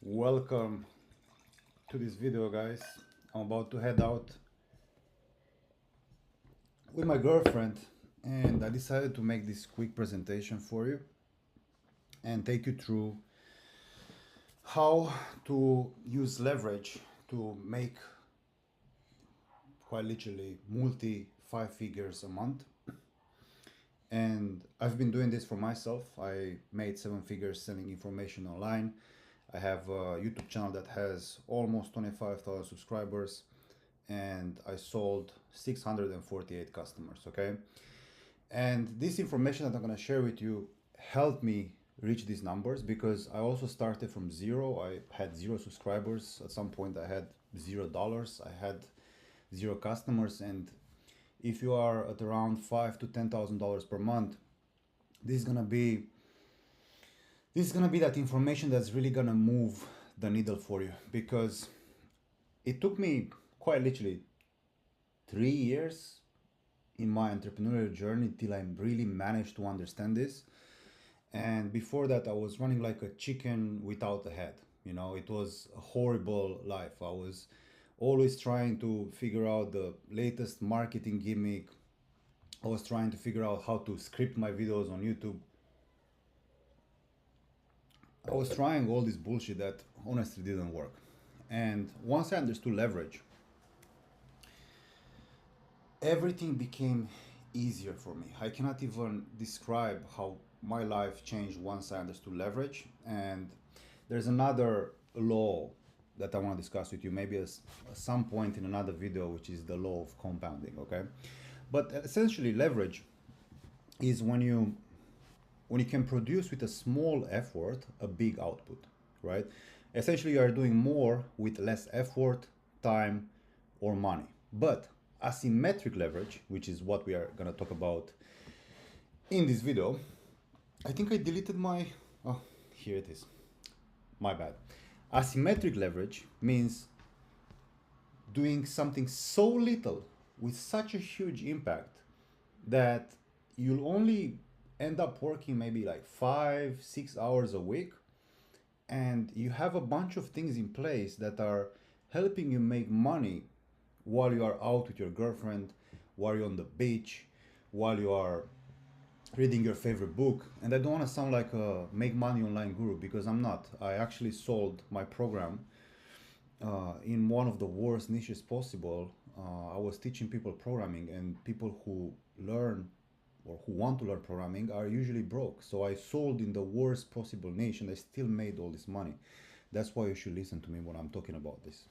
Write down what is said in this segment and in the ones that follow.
Welcome to this video, guys. I'm about to head out with my girlfriend, and I decided to make this quick presentation for you and take you through how to use leverage to make quite literally multi five figures a month. And I've been doing this for myself. I made 7 figures selling information online. I have a YouTube channel that has almost 25,000 subscribers, and I sold 648 customers. Okay. And this information that I'm going to share with you helped me reach these numbers because I also started from zero. I had 0 subscribers. At some point, I had $0. I had 0 customers. And if you are at around $5,000 to $10,000 per month, this is gonna be that information that's really gonna move the needle for you, because it took me quite literally 3 years in my entrepreneurial journey till I really managed to understand this. And before that, I was running like a chicken without a head. It was a horrible life. I was always trying to figure out the latest marketing gimmick. I was trying to figure out how to script my videos on YouTube. I was trying all this bullshit that honestly didn't work. And once I understood leverage, everything became easier for me. I cannot even describe how my life changed once I understood leverage. And there's another law that I want to discuss with you, maybe at some point in another video, which is the law of compounding. Okay, but essentially, leverage is when you can produce with a small effort a big output, right? Essentially, you are doing more with less effort, time, or money. But asymmetric leverage, which is what we are going to talk about in this video, I think I deleted my, oh, here it is. My bad. Asymmetric leverage means doing something so little with such a huge impact that you'll only end up working maybe like 5-6 hours a week, and you have a bunch of things in place that are helping you make money while you are out with your girlfriend, while you're on the beach, while you are reading your favorite book. And I don't want to sound like a make money online guru, because I'm not. I actually sold my program in one of the worst niches possible. I was teaching people programming, and people who learn or who want to learn programming are usually broke. So I sold in the worst possible niche, and I still made all this money. That's why you should listen to me when I'm talking about this.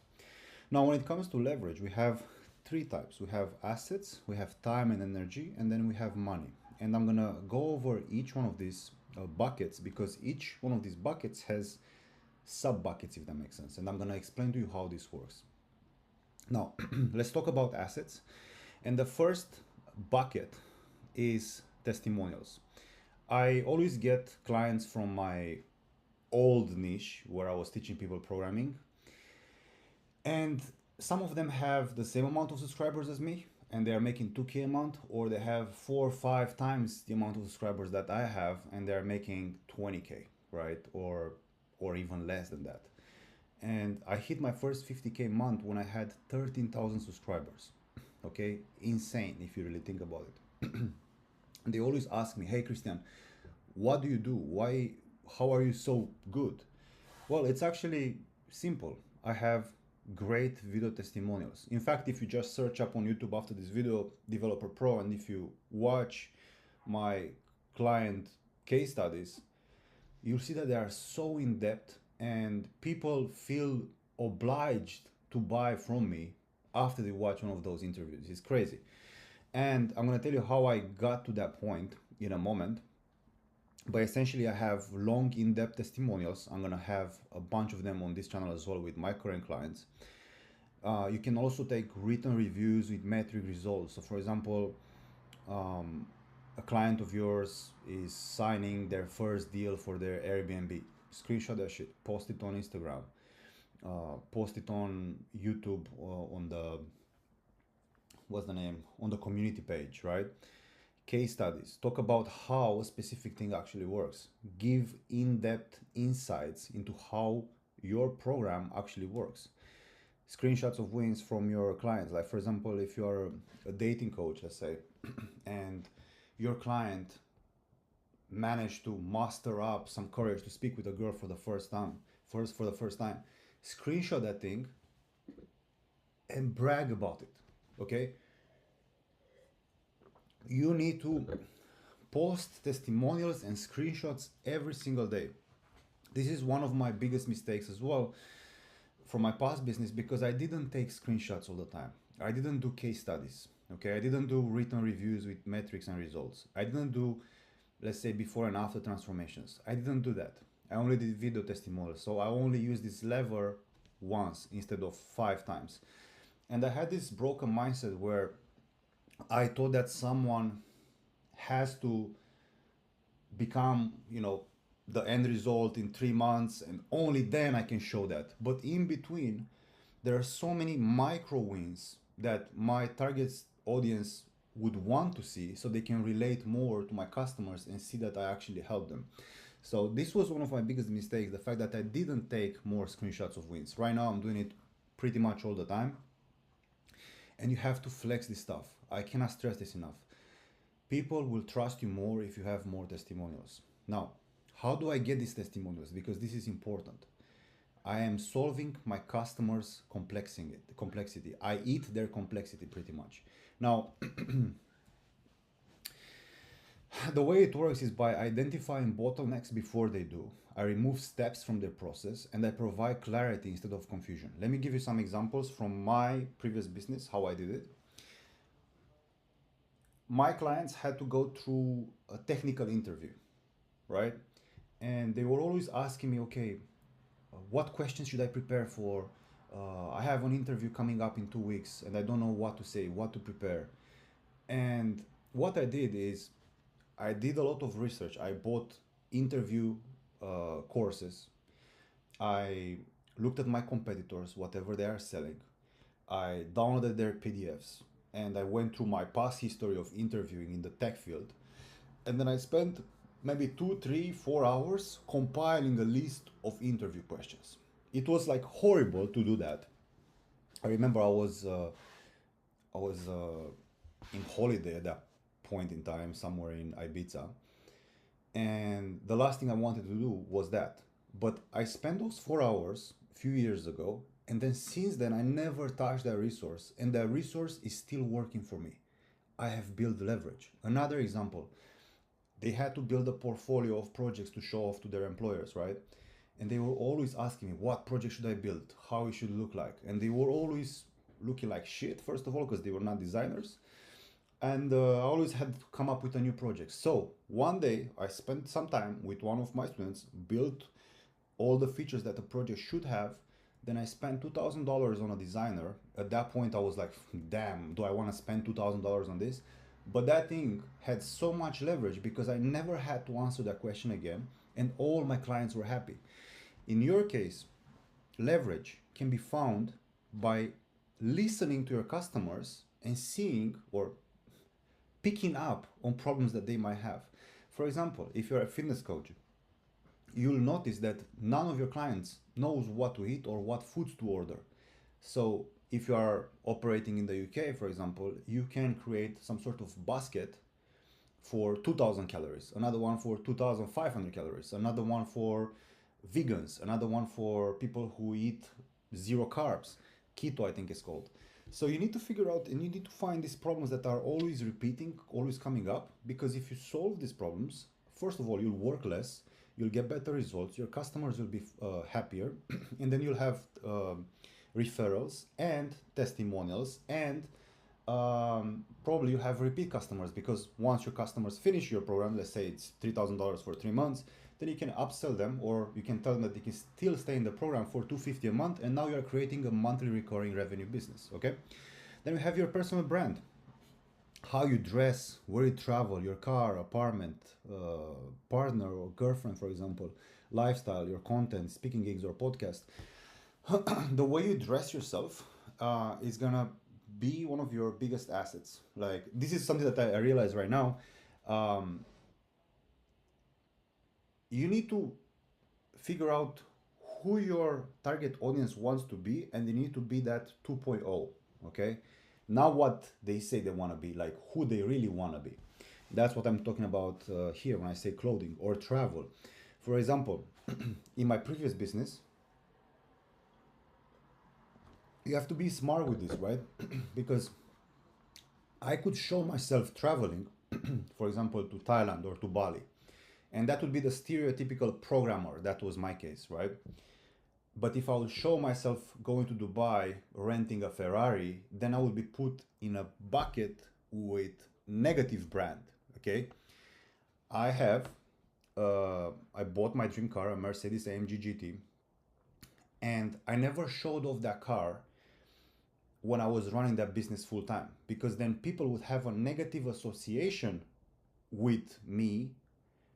Now, when it comes to leverage, we have 3 types. We have assets, we have time and energy, and then we have money. And I'm gonna go over each one of these buckets, because each one of these buckets has sub buckets, if that makes sense. And I'm gonna explain to you how this works. Now, let's talk about assets. And the first bucket is testimonials. I always get clients from my old niche where I was teaching people programming, and some of them have the same amount of subscribers as me, and they are making 2K a month, or they have 4 or 5 times the amount of subscribers that I have, and they're making 20K, right? Or even less than that. And I hit my first 50K month when I had 13,000 subscribers. Okay, insane if you really think about it. And they always ask me, "Hey Christian, what do you do? How are you so good?" Well, it's actually simple. I have great video testimonials. In fact, if you just search up on YouTube after this video, Developer Pro, and if you watch my client case studies, you'll see that they are so in depth, and people feel obliged to buy from me after they watch one of those interviews. It's crazy. And I'm going to tell you how I got to that point in a moment. But essentially, I have long, in-depth testimonials. I'm going to have a bunch of them on this channel as well with my current clients. You can also take written reviews with metric results. So for example, a client of yours is signing their first deal for their Airbnb. Screenshot that shit, post it on Instagram, post it on YouTube, on the, what's the name, on the community page, right? Case studies, talk about how a specific thing actually works, give in-depth insights into how your program actually works. Screenshots of wins from your clients. Like, for example, if you're a dating coach, let's say, and your client managed to muster up some courage to speak with a girl for the first time, for the first time, screenshot that thing and brag about it. Okay, you need to post testimonials and screenshots every single day. This is one of my biggest mistakes as well from my past business, because I didn't take screenshots all the time. I didn't do case studies. Okay, I didn't do written reviews with metrics and results. I didn't do, let's say, before and after transformations. I didn't do that. I only did video testimonials. So I only used this lever once instead of 5 times. And I had this broken mindset where I thought that someone has to become, the end result in 3 months, and only then I can show that. But in between, there are so many micro wins that my target audience would want to see, so they can relate more to my customers and see that I actually help them. So this was one of my biggest mistakes, the fact that I didn't take more screenshots of wins. Right now I'm doing it pretty much all the time. And you have to flex this stuff. I cannot stress this enough. People will trust you more if you have more testimonials. Now, how do I get these testimonials? Because this is important. I am solving my customers' complexity. I eat their complexity pretty much. Now, the way it works is by identifying bottlenecks before they do. I remove steps from their process and I provide clarity instead of confusion. Let me give you some examples from my previous business, how I did it. My clients had to go through a technical interview, right? And they were always asking me, okay, what questions should I prepare for? I have an interview coming up in 2 weeks and I don't know what to say, what to prepare. And what I did is I did a lot of research. I bought interview courses. I looked at my competitors, whatever they are selling. I downloaded their PDFs and I went through my past history of interviewing in the tech field. And then I spent maybe 2, 3, 4 hours compiling a list of interview questions. It was like horrible to do that. I remember I was in holiday at that point in time, somewhere in Ibiza, and the last thing I wanted to do was that. But I spent those 4 hours a few years ago, and then since then I never touched that resource, and that resource is still working for me. I have built leverage. Another example, they had to build a portfolio of projects to show off to their employers, right? And they were always asking me, what project should I build, how it should look like, and they were always looking like shit, first of all, because they were not designers, and I always had to come up with a new project. So one day I spent some time with one of my students, built all the features that a project should have. Then I spent $2,000 on a designer. At that point I was like, damn, do I want to spend $2,000 on this? But that thing had so much leverage because I never had to answer that question again, and all my clients were happy. In your case, leverage can be found by listening to your customers and seeing or picking up on problems that they might have. For example, if you're a fitness coach, you'll notice that none of your clients knows what to eat or what foods to order. So if you are operating in the UK, for example, you can create some sort of basket for 2000 calories, another one for 2500 calories, another one for vegans, another one for people who eat zero carbs, keto, I think it's called. So you need to figure out and you need to find these problems that are always repeating, always coming up, because if you solve these problems, first of all, you'll work less, you'll get better results, your customers will be happier, and then you'll have referrals and testimonials, and probably you have repeat customers, because once your customers finish your program, let's say it's $3,000 for 3 months, then you can upsell them, or you can tell them that they can still stay in the program for $250 a month, and now you're creating a monthly recurring revenue business. Okay, then you have your personal brand, how you dress, where you travel, your car, apartment, partner or girlfriend, for example, lifestyle, your content, speaking gigs or podcast. The way you dress yourself is gonna be one of your biggest assets. Like, this is something that I realize right now. You need to figure out who your target audience wants to be, and they need to be that 2.0. Okay, not what they say they want to be, like who they really want to be. That's what I'm talking about here when I say clothing or travel. For example, in my previous business, you have to be smart with this, right? Because I could show myself traveling, for example, to Thailand or to Bali, and that would be the stereotypical programmer. That was my case, right? But if I would show myself going to Dubai renting a Ferrari, then I would be put in a bucket with negative brand. Okay, I have I bought my dream car, a Mercedes AMG GT, and I never showed off that car when I was running that business full time, because then people would have a negative association with me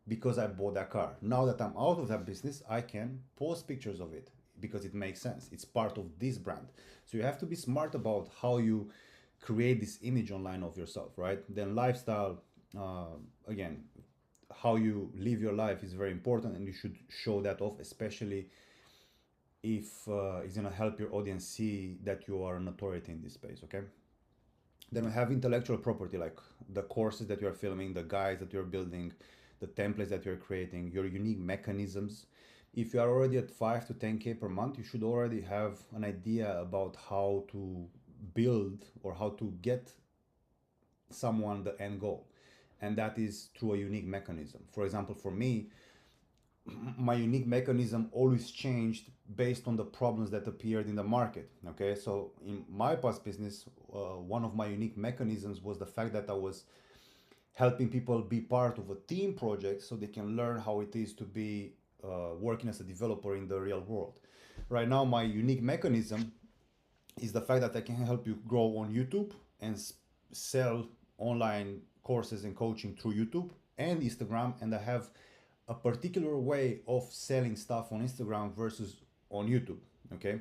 because I bought that car. Now that I'm out of that business, I can post pictures of it because it makes sense. It's part of this brand. So you have to be smart about how you create this image online of yourself, right? Then lifestyle, again, how you live your life is very important, and you should show that off, especially if it's gonna help your audience see that you are an authority in this space. Okay. Then we have intellectual property, like the courses that you're filming, the guides that you're building, the templates that you're creating, your unique mechanisms. If you are already at 5 to 10K per month, you should already have an idea about how to build or how to get someone the end goal. And that is through a unique mechanism. For example, for me, my unique mechanism always changed based on the problems that appeared in the market. Okay, so in my past business, one of my unique mechanisms was the fact that I was helping people be part of a team project so they can learn how it is to be working as a developer in the real world. Right now, my unique mechanism is the fact that I can help you grow on YouTube and sell online courses and coaching through YouTube and Instagram, and I have a particular way of selling stuff on Instagram versus on YouTube. Okay.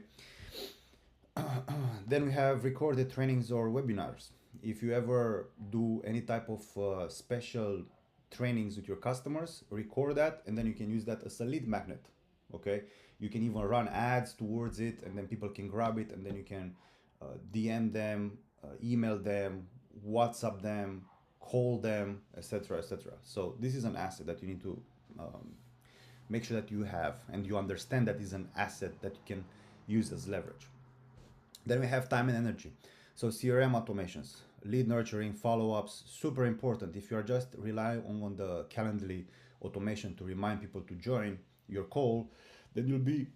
Then we have recorded trainings or webinars. If you ever do any type of special trainings with your customers, record that, and then you can use that as a lead magnet. Okay. You can even run ads towards it, and then people can grab it, and then you can DM them, email them, WhatsApp them, call them, etc., etc. So this is an asset that you need to make sure that you have, and you understand that is an asset that you can use as leverage. Then we have time and energy. So CRM automations, lead nurturing, follow-ups, super important. If you are just relying on the Calendly automation to remind people to join your call, then you'll be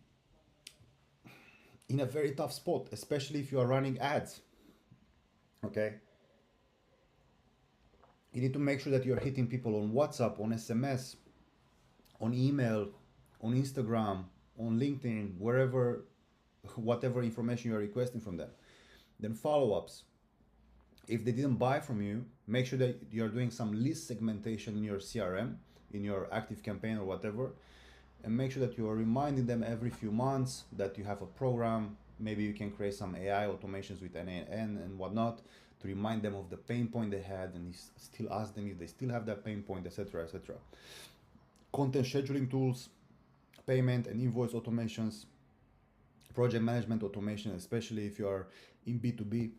in a very tough spot, especially if you are running ads. Okay. You need to make sure that you're hitting people on WhatsApp, on SMS, on email, on Instagram, on LinkedIn, wherever, whatever information you're requesting from them. Then follow-ups. If they didn't buy from you, make sure that you're doing some list segmentation in your CRM, in your active campaign or whatever, and make sure that you are reminding them every few months that you have a program. Maybe you can create some AI automations with NAN and whatnot to remind them of the pain point they had, and still ask them if they still have that pain point, etc., etc. Content scheduling tools, payment and invoice automations, project management automation, especially if you are in B2B.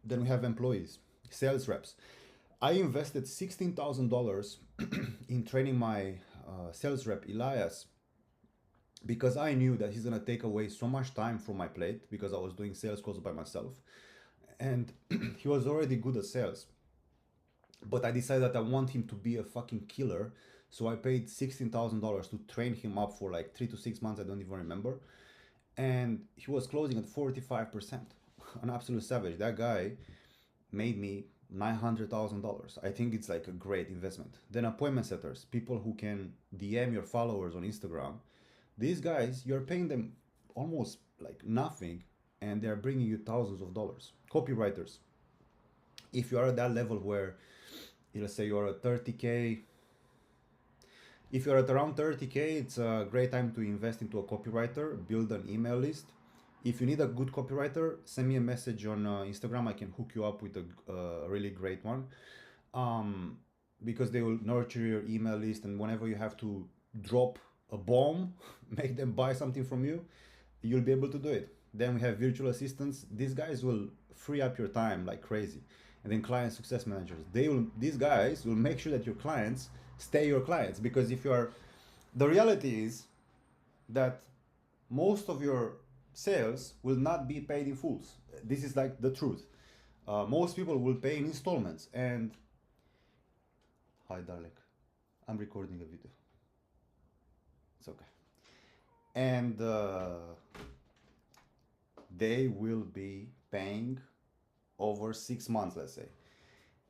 Then we have employees, sales reps. I invested $16,000 in training my sales rep, Elias, because I knew that he's gonna take away so much time from my plate because I was doing sales calls by myself. And he was already good at sales. But I decided that I want him to be a fucking killer. So I paid $16,000 to train him up for like 3 to 6 months, I don't even remember. And he was closing at 45%. An absolute savage. That guy made me $900,000. I think it's like a great investment. Then appointment setters, people who can DM your followers on Instagram. These guys, you're paying them almost like nothing, and they're bringing you thousands of dollars. Copywriters. If you are at that level where, let's say you're at 30K, if you're at around 30K, it's a great time to invest into a copywriter, build an email list. If you need a good copywriter, send me a message on Instagram. I can hook you up with a really great one, because they will nurture your email list, and whenever you have to drop a bomb, make them buy something from you, you'll be able to do it. Then we have virtual assistants. These guys will free up your time like crazy. And then client success managers. These guys will make sure that your clients stay your clients, because if you are, the reality is that most of your sales will not be paid in fulls. This is like the truth. Most people will pay in installments. And hi, darling, I'm recording a video. It's okay. And they will be paying over 6 months, let's say.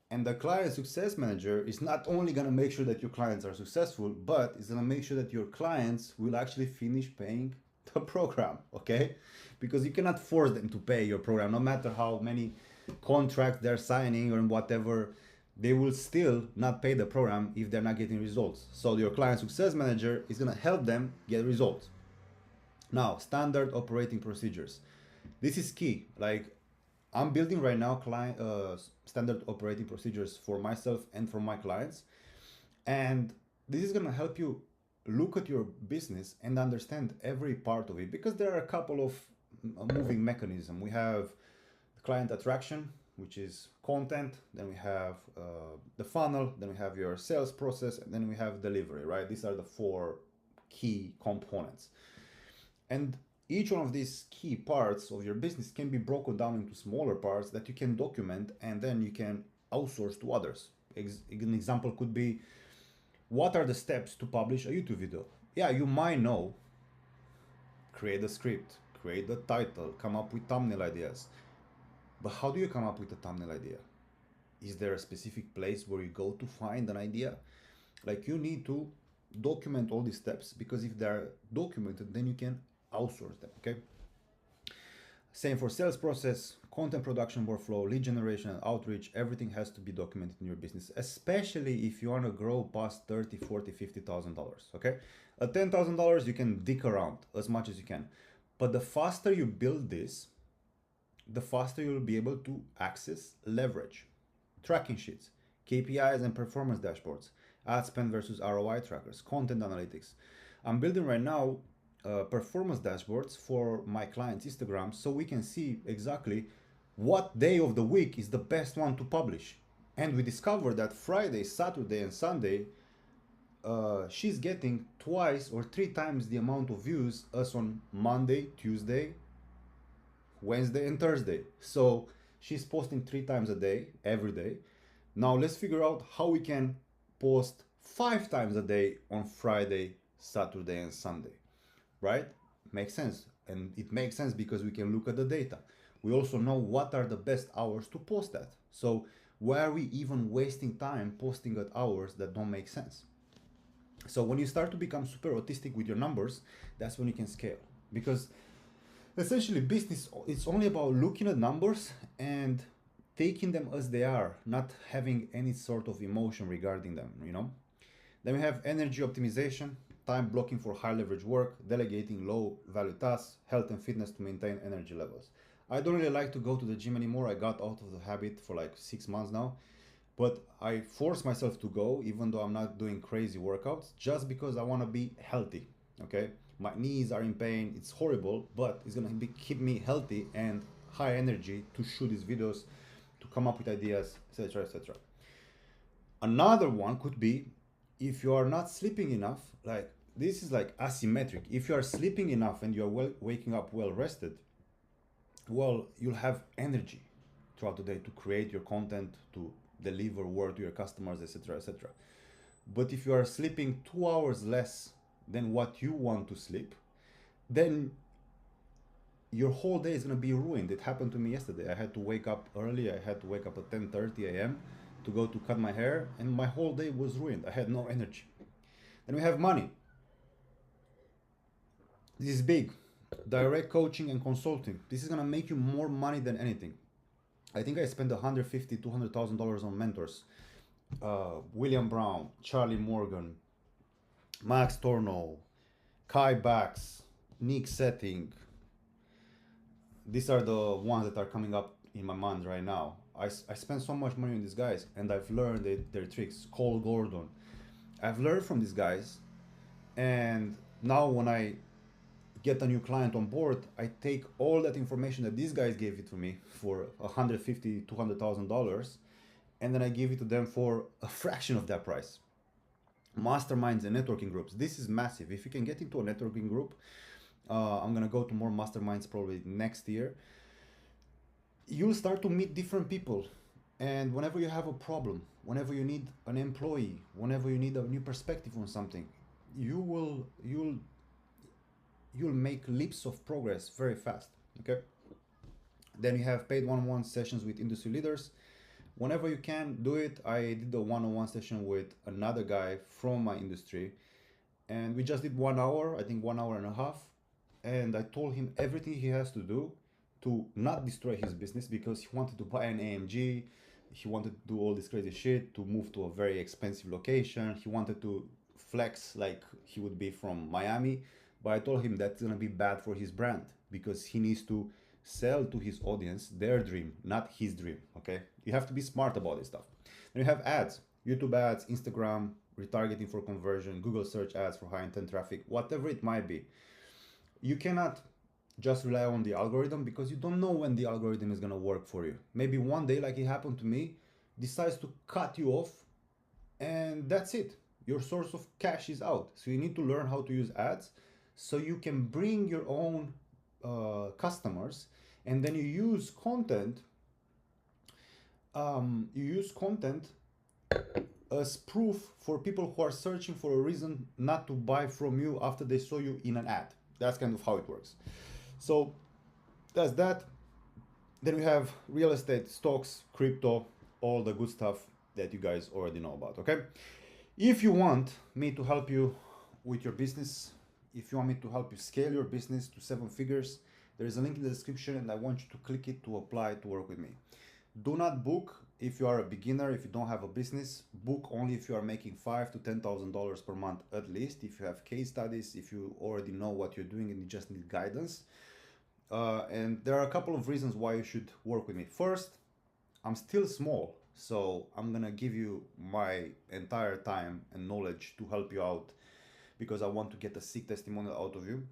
And the client success manager is not only going to make sure that your clients are successful, but is going to make sure that your clients will actually finish paying the program, okay? Because you cannot force them to pay your program, no matter how many contracts they're signing or whatever. They will still not pay the program if they're not getting results. So your client success manager is going to help them get results. Now, standard operating procedures. This is key. Like, I'm building right now standard operating procedures for myself and for my clients. And this is going to help you look at your business and understand every part of it, because there are a couple of moving mechanisms. We have client attraction, which is content. Then we have the funnel. Then we have your sales process. And then we have delivery, right? These are the four key components. And each one of these key parts of your business can be broken down into smaller parts that you can document, and then you can outsource to others. An example could be, what are the steps to publish a YouTube video? Yeah, you might know, create a script, create the title, come up with thumbnail ideas. But how do you come up with a thumbnail idea? Is there a specific place where you go to find an idea? Like, you need to document all these steps, because if they're documented, then you can outsource them, okay? Same for sales process, content production workflow, lead generation, and outreach. Everything has to be documented in your business, especially if you want to grow past $30, $40, $50,000, okay? At $10,000, you can dick around as much as you can. But the faster you build this, the faster you'll be able to access leverage, tracking sheets, KPIs and performance dashboards, ad spend versus ROI trackers, content analytics. I'm building right now performance dashboards for my clients' Instagram, so we can see exactly what day of the week is the best one to publish. And we discovered that Friday, Saturday, and Sunday, she's getting twice or 3 times the amount of views as on Monday, Tuesday, Wednesday, and Thursday. So she's posting 3 times a day, every day. Now let's figure out how we can post 5 times a day on Friday, Saturday, and Sunday. Right? Makes sense. And it makes sense because we can look at the data. We also know what are the best hours to post at. So why are we even wasting time posting at hours that don't make sense? So when you start to become super autistic with your numbers, that's when you can scale. Because essentially business, it's only about looking at numbers and taking them as they are, not having any sort of emotion regarding them, you know? Then we have energy optimization, time blocking for high leverage work, delegating low value tasks, health and fitness to maintain energy levels. I don't really like to go to the gym anymore. I got out of the habit for like 6 months now, but I force myself to go even though I'm not doing crazy workouts, just because I want to be healthy. Okay, my knees are in pain, it's horrible, but it's gonna keep me healthy and high energy to shoot these videos, to come up with ideas, etc, etc. Another one could be, if you are not sleeping enough, like this is like asymmetric. If you are sleeping enough and you are waking up well rested, well, you'll have energy throughout the day to create your content, to deliver work to your customers, etc, etc. But if you are sleeping 2 hours less than what you want to sleep, then your whole day is going to be ruined. It happened to me yesterday. I had to wake up early. I had to wake up at 10:30 a.m. to go to cut my hair, and my whole day was ruined. I had no energy. Then we have money. This is big. Direct coaching and consulting. This is going to make you more money than anything. I think I spent $150,000, $200,000 on mentors. William Brown, Charlie Morgan, Max Torno, Kai Bax, Nick Setting. These are the ones that are coming up in my mind right now. I spent so much money on these guys, and I've learned their tricks. Cole Gordon. I've learned from these guys, and Now when I get a new client on board, I take all that information that these guys gave it to me for 150, $200,000, and then I give it to them for a fraction of that price. Masterminds and networking groups. This is massive. If you can get into a networking group, I'm gonna go to more masterminds probably next year. You'll start to meet different people, and whenever you have a problem, whenever you need an employee, whenever you need a new perspective on something, you'll make leaps of progress very fast. Okay. Then you have paid one-on-one sessions with industry leaders. Whenever you can do it, I did a one-on-one session with another guy from my industry, and we just did 1 hour, I think 1 hour and a half, and I told him everything he has to do to not destroy his business, because he wanted to buy an AMG, he wanted to do all this crazy shit, to move to a very expensive location, he wanted to flex like he would be from Miami. But I told him that's gonna be bad for his brand, because he needs to sell to his audience their dream, not his dream. Okay, you have to be smart about this stuff. Then you have ads, YouTube ads, Instagram, retargeting for conversion, Google search ads for high intent traffic, whatever it might be. You cannot just rely on the algorithm, because you don't know when the algorithm is going to work for you. Maybe one day, like it happened to me, decides to cut you off, and that's it. Your source of cash is out. So you need to learn how to use ads so you can bring your own customers, and then you use content as proof for people who are searching for a reason not to buy from you after they saw you in an ad. That's kind of how it works. So that's that. Then we have real estate, stocks, crypto, all the good stuff that you guys already know about. Okay. If you want me to help you with your business, if you want me to help you scale your business to 7 figures, there is a link in the description, and I want you to click it to apply to work with me. Do not book if you are a beginner, if you don't have a business. Book only if you are making $5,000 to $10,000 per month at least, if you have case studies, if you already know what you're doing and you just need guidance. And there are a couple of reasons why you should work with me. First, I'm still small, so I'm gonna give you my entire time and knowledge to help you out, because I want to get a sick testimonial out of you.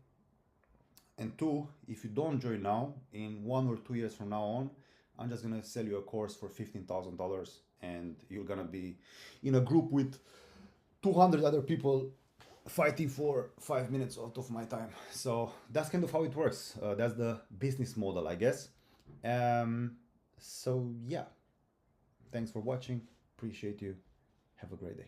And two, if you don't join now, in 1 or 2 years from now on, I'm just gonna sell you a course for $15,000, and you're gonna be in a group with 200 other people fighting for 5 minutes out of my time. So that's kind of how it works. That's the business model, I guess. So yeah, thanks for watching. Appreciate you. Have a great day.